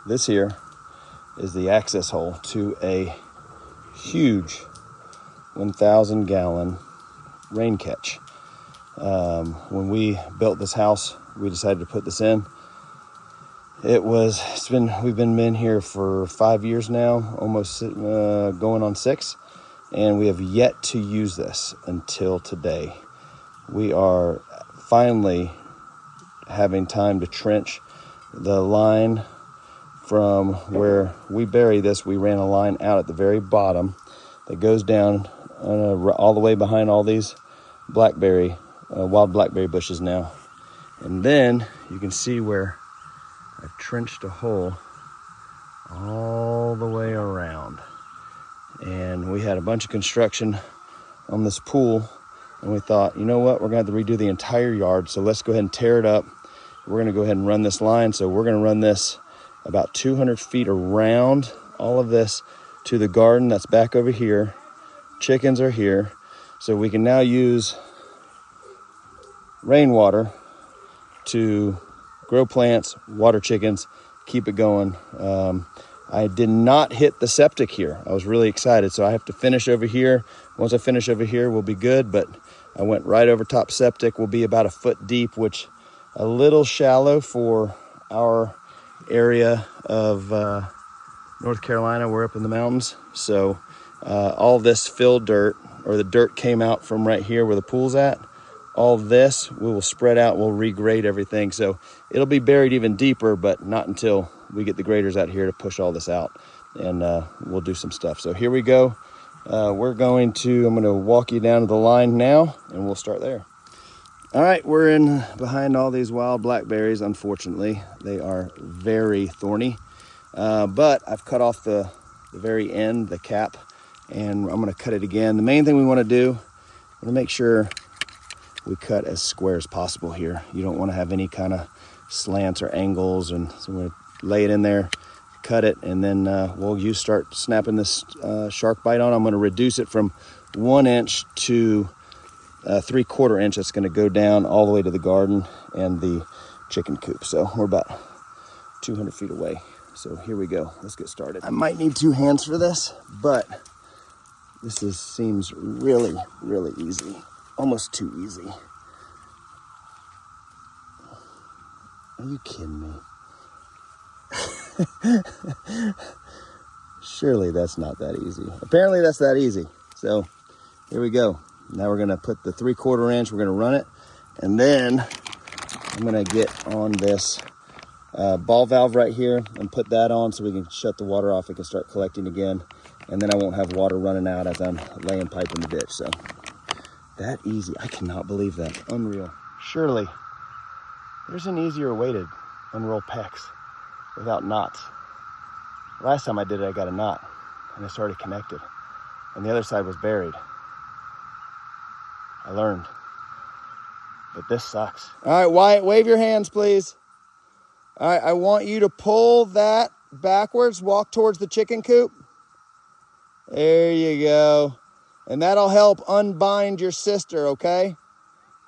this here is the access hole to a huge 1,000 gallon rain catch. When we built this house, we decided to put this in. We've been in here for 5 years now, almost going on 6, and we have yet to use this until today. We are finally having time to trench the line from where we bury this. We ran a line out at the very bottom that goes down all the way behind all these wild blackberry bushes now. And then you can see where I've trenched a hole all the way around. And we had a bunch of construction on this pool, and we thought, you know what, we're gonna have to redo the entire yard, so let's go ahead and tear it up. We're gonna go ahead and run this line. So we're gonna run this about 200 feet around all of this to the garden that's back over here. Chickens are here. So we can now use rainwater to grow plants, water chickens, keep it going. I did not hit the septic here. I was really excited. So I have to finish over here. Once I finish over here, we'll be good. But I went right over top septic. We'll be about a foot deep, which a little shallow for our area of North Carolina. We're up in the mountains. So all this fill dirt, or the dirt came out from right here where the pool's at. All this we will spread out. We'll regrade everything. So it'll be buried even deeper, but not until we get the graders out here to push all this out, and we'll do some stuff. So here we go. I'm going to walk you down to the line now, and we'll start there. All right, we're in behind all these wild blackberries. Unfortunately, they are very thorny, but I've cut off the very end, the cap, and I'm gonna cut it again. The main thing we wanna do, I wanna make sure we cut as square as possible here. You don't wanna have any kind of slants or angles, and so we're gonna lay it in there, cut it, and then we'll start snapping this shark bite on. I'm gonna reduce it from 1 inch to 3/4 inch. That's gonna go down all the way to the garden and the chicken coop. So we're about 200 feet away. So here we go, let's get started. I might need 2 hands for this, but this seems really, really easy. Almost too easy. Are you kidding me? Surely that's not that easy. Apparently that's that easy. So here we go. Now we're gonna put the 3/4 inch, we're gonna run it, and then I'm gonna get on this ball valve right here and put that on so we can shut the water off. It can start collecting again, and then I won't have water running out as I'm laying pipe in the ditch. So that easy. I cannot believe that. Unreal. Surely there's an easier way to unroll pecs without knots. Last time I did it, I got a knot and it's already connected, and the other side was buried. I learned, but this sucks. All right, Wyatt, wave your hands, please. All right, I want you to pull that backwards, walk towards the chicken coop. There you go. And that'll help unbind your sister, okay?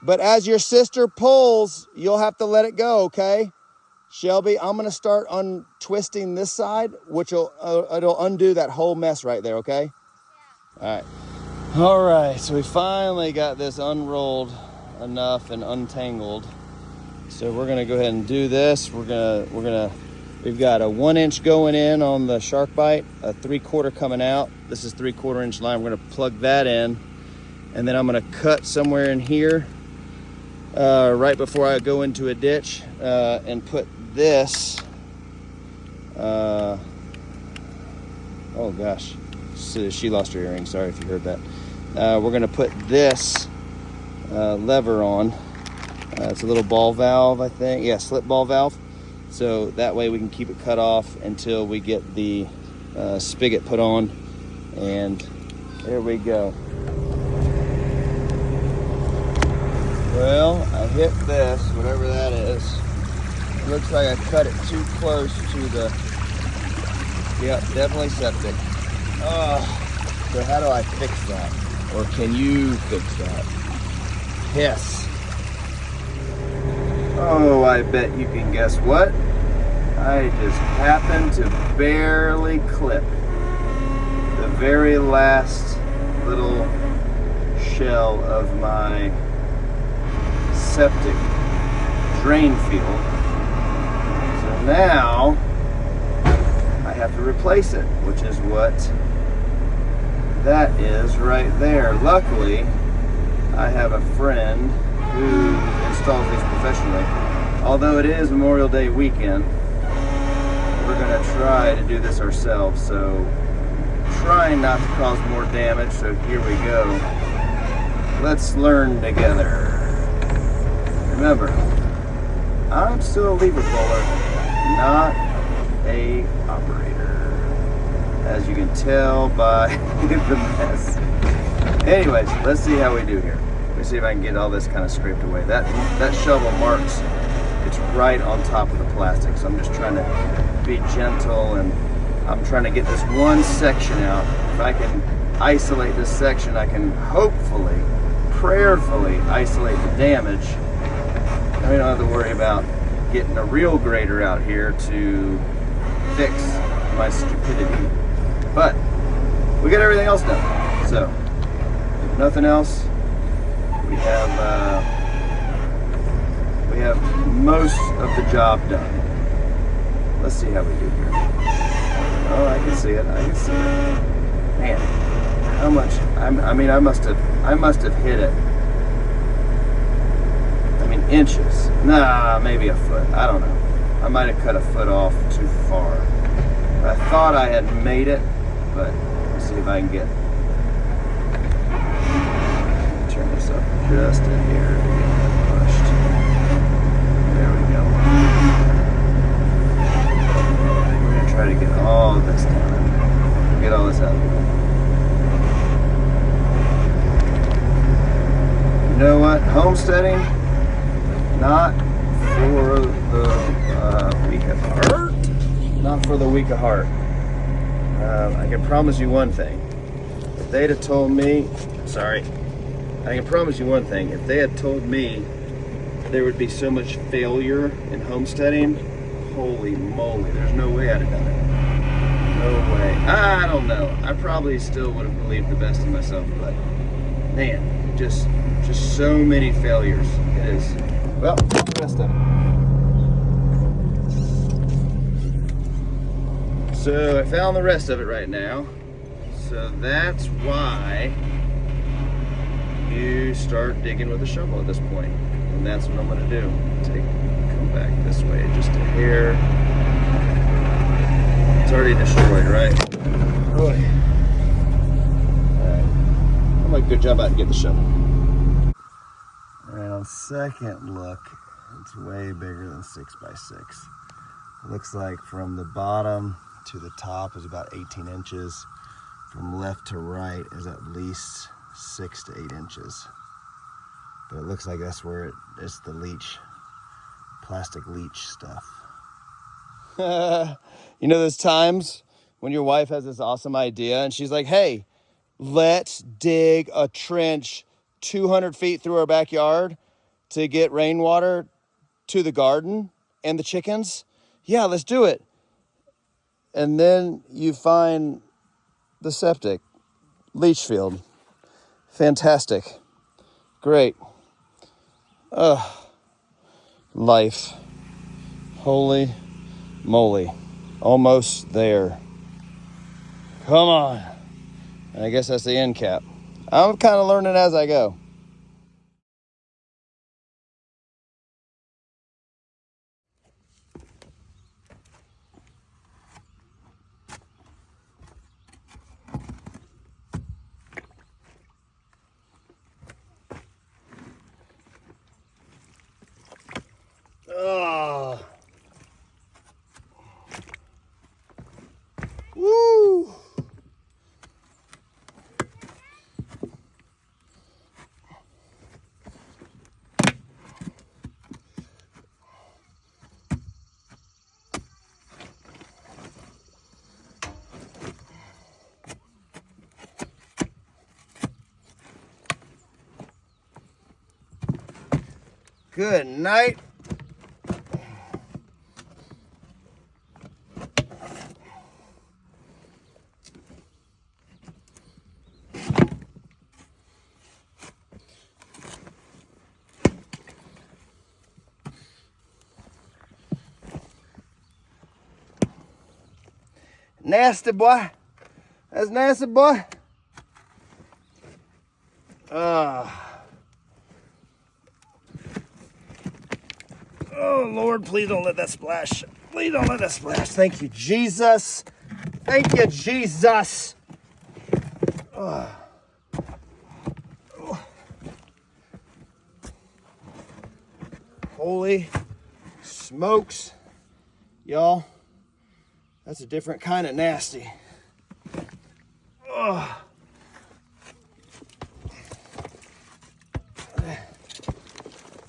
But as your sister pulls, you'll have to let it go, okay? Shelby, I'm gonna start untwisting this side, which it'll undo that whole mess right there, okay? Yeah. All right. All right, so we finally got this unrolled enough and untangled. So we're gonna go ahead and do this. We've got a 1 inch going in on the shark bite, a 3/4 coming out. This is 3/4 inch line. We're gonna plug that in, and then I'm gonna cut somewhere in here right before I go into a ditch and put this. Oh gosh, she lost her earring. Sorry if you heard that. We're gonna put this lever on. It's a little ball valve, I think. Yeah, slip ball valve. So that way we can keep it cut off until we get the spigot put on. And there we go. Well, I hit this, whatever that is. It looks like I cut it too close to the, yep, definitely septic. So how do I fix that? Or can you fix that? Yes. Oh, I bet you can guess what? I just happened to barely clip the very last little shell of my septic drain field. So now I have to replace it, which is what that is right there. Luckily, I have a friend who installs these professionally. Although it is Memorial Day weekend, we're gonna try to do this ourselves. So trying not to cause more damage, so here we go. Let's learn together. Remember, I'm still a lever puller, not a operator, as you can tell by the mess. Anyways, let's see how we do here. Let me see if I can get all this kind of scraped away. That shovel marks, it's right on top of the plastic, so I'm just trying to be gentle, and I'm trying to get this one section out. If I can isolate this section, I can hopefully, prayerfully isolate the damage. And we don't have to worry about getting a real grader out here to fix my stupidity. But we got everything else done. So if nothing else, we have most of the job done. Let's see how we do here. Oh, I can see it. I can see it. Man, how much? I mean, I must have hit it. I mean, inches. Nah, maybe a foot. I don't know. I might have cut a foot off too far. I thought I had made it, but let's see if I can get. Turn this up just a hair to get that pushed. There we go. We're gonna try to get all this done. Get all this out of the way. You know what? Homesteading, not for the weak of heart. Not for the weak of heart. I can promise you one thing. If they'd have told me, I can promise you one thing. If they had told me there would be so much failure in homesteading, holy moly, there's no way I'd have done it. No way. I don't know. I probably still would have believed the best in myself, but man, just so many failures. It is. Well, the rest of it. So I found the rest of it right now. So that's why you start digging with a shovel at this point. And that's what I'm gonna do. Come back this way just a hair. It's already destroyed, right? Boy. Alright. I'm like, good job out and get the shovel. Alright, on second look, it's way bigger than 6x6. Looks like from the bottom to the top is about 18 inches. From left to right is at least 6 to 8 inches. But it looks like that's where it's the leach, plastic leach stuff. You know those times when your wife has this awesome idea and she's like, hey, let's dig a trench 200 feet through our backyard to get rainwater to the garden and the chickens? Yeah, let's do it. And then you find the septic leach field. Fantastic. Great. Life. Holy moly. Almost there. Come on. I guess that's the end cap. I'm kind of learning as I go. Oh. Woo. Good night. Nasty, boy. That's nasty, boy. Oh, Lord, please don't let that splash. Please don't let that splash. Thank you, Jesus. Thank you, Jesus. Holy smokes. Y'all, that's a different kind of nasty.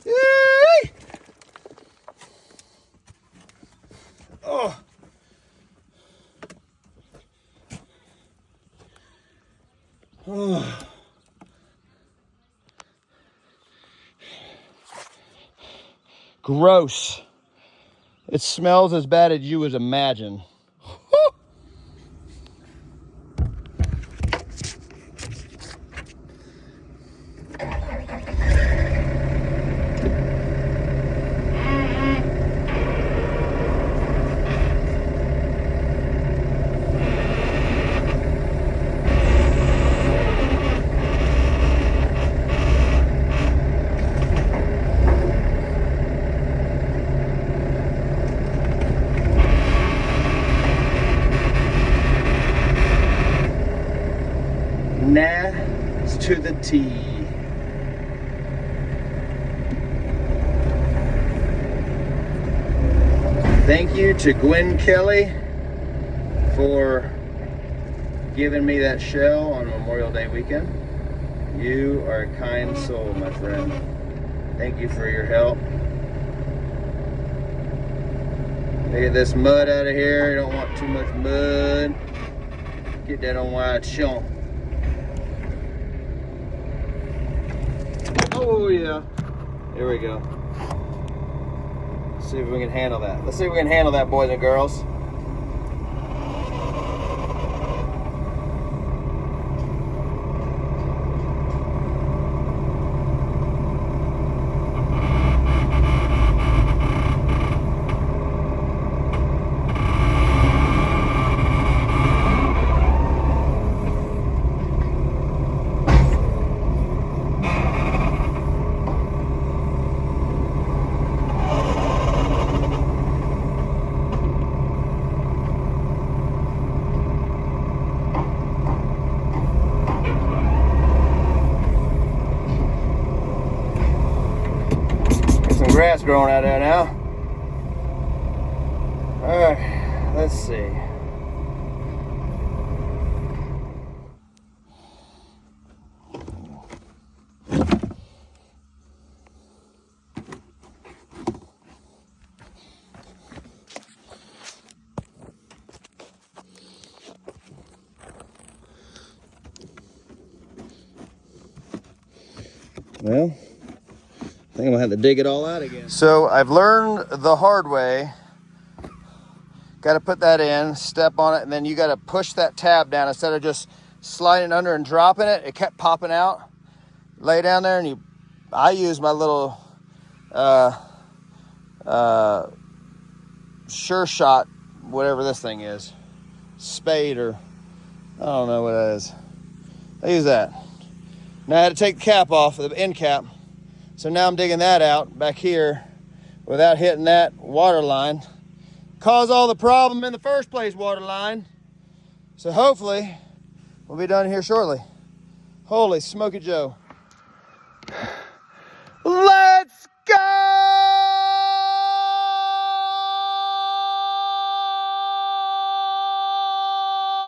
Yay! Oh. Oh. Gross. It smells as bad as you would imagine. Nah, to the T. Thank you to Gwen Kelley for giving me that shell on Memorial Day weekend. You are a kind soul, my friend. Thank you for your help. Get this mud out of here. You don't want too much mud. Get that on while it's showing. Oh yeah. Here we go. Let's see if we can handle that. Let's see if we can handle that, boys and girls. Grass growing out there now. All right, let's see. Well, I think I'm gonna have to dig it all out again. So I've learned the hard way. Got to put that in, step on it, and then you got to push that tab down instead of just sliding under and dropping it. It kept popping out. Lay down there, and I use my little Sure Shot, whatever this thing is, spade, or I don't know what it is. I use that. Now I had to take the cap off, the end cap. So now I'm digging that out back here without hitting that water line. Caused all the problem in the first place, water line. So hopefully we'll be done here shortly. Holy smoky Joe.